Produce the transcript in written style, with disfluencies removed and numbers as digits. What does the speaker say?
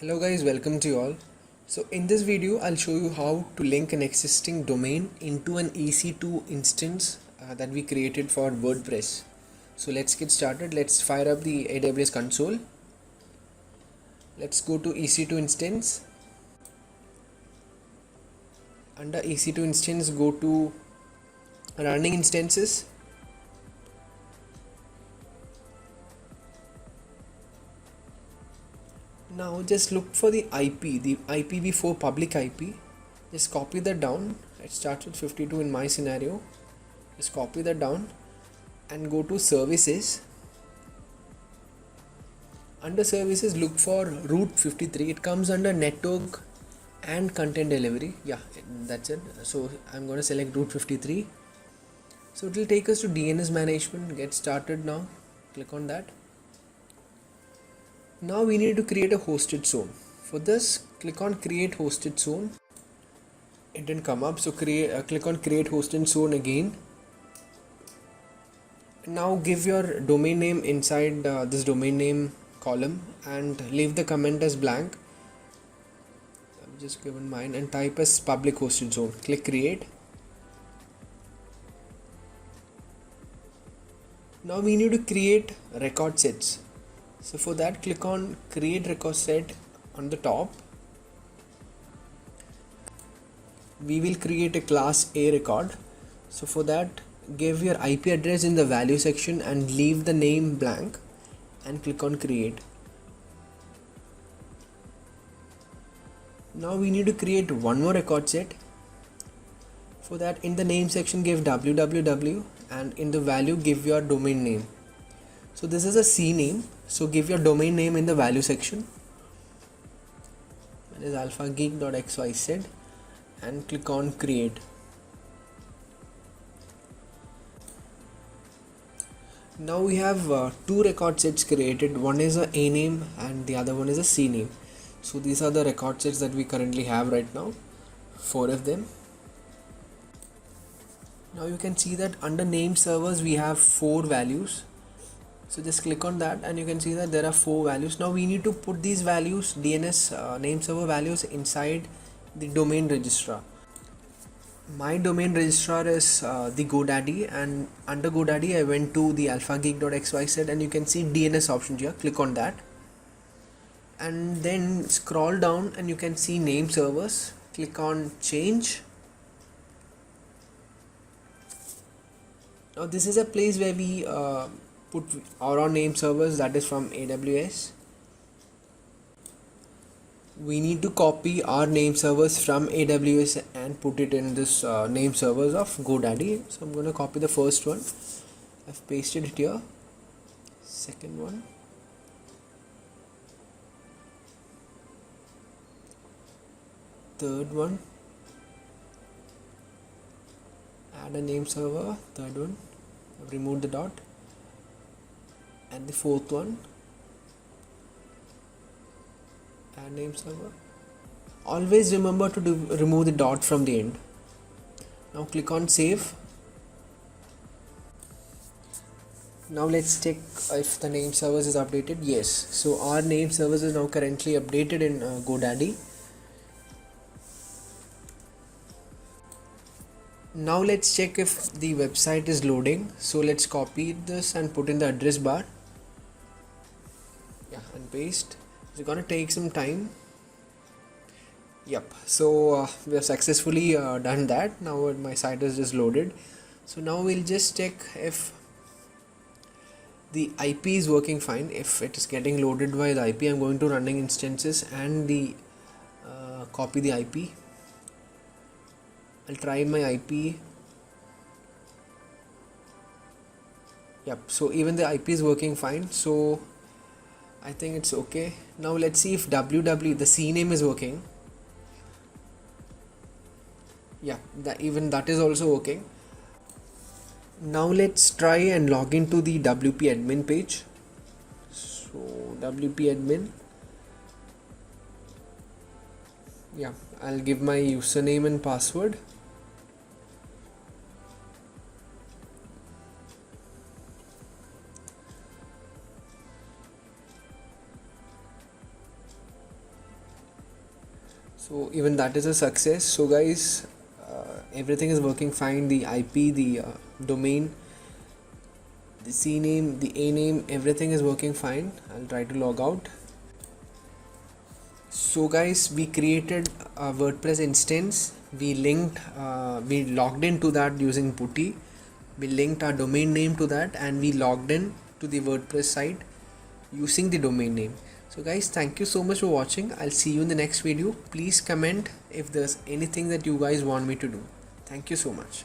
Hello guys, welcome to you all. So in this video I'll show you how to link an existing domain into an EC2 instance that we created for WordPress. So let's get started. Let's fire up the AWS console. Let's go to EC2 instance. Under EC2 instance, go to running instances. Now just look for the IP, the IPv4 public IP. Just copy that down. It starts with 52 in my scenario. Just copy that down and go to services. Under services, look for route 53. It comes under network and content delivery. Yeah, that's it. So I'm going to select route 53. So it will take us to DNS management. Get started now. Click on that. Now we need to create a hosted zone. For this, click on create hosted zone. It didn't come up, so click on create hosted zone again. Now give your domain name inside this domain name column and leave the comment as blank. I've just given mine and type as public hosted zone. Click create. Now we need to create record sets. So for that, click on create record set on the top. We will create a class A record. So for that, give your IP address in the value section and leave the name blank and click on create. Now we need to create one more record set. For that, in the name section give www and in the value give your domain name. So this is a C name, so give your domain name in the value section. That is alphageek.xyz and click on create. Now we have two record sets created. One is a A name and the other one is a C name. So these are the record sets that we currently have right now, 4 of them. Now you can see that under name servers we have 4 values. So just click on that and you can see that there are 4 values. Now we need to put these values, DNS name server values, inside the domain registrar. My domain registrar is the GoDaddy, and under GoDaddy I went to the alphageek.xyz and you can see DNS option here. Click on that and then scroll down and you can see name servers. Click on change. Now this is a place where we put our own name servers, that is from AWS. We need to copy our name servers from AWS and put it in this name servers of GoDaddy. So I'm going to copy the first one. I've pasted it here. Second one. Third one. Add a name server. Third one. I've removed the dot. And the fourth one. Add name server. Always remember to remove the dot from the end. Now click on save. Now let's check if the name servers is updated. Yes, so our name servers is now currently updated in GoDaddy. Now let's check if the website is loading. So let's copy this and put in the address bar. Yeah, and paste. It's gonna take some time. Yep, so we have successfully done that. Now my site is just loaded. So now we'll just check if the IP is working fine. If it is getting loaded by the IP, I'm going to running instances and the copy the IP. I'll try my IP. Yep, so even the IP is working fine, so I think it's okay. Now let's see if www, the C name, is working. Yeah, even that is also working. Now let's try and log into the WP admin page. So WP admin. Yeah, I'll give my username and password. So even that is a success. So guys, everything is working fine. The IP, the domain, the C name, the A name, everything is working fine. I'll try to log out. So guys, we created a WordPress instance. We logged into that using Putty. We linked our domain name to that, and we logged in to the WordPress site using the domain name. So guys, thank you so much for watching. I'll see you in the next video. Please comment if there's anything that you guys want me to do. Thank you so much.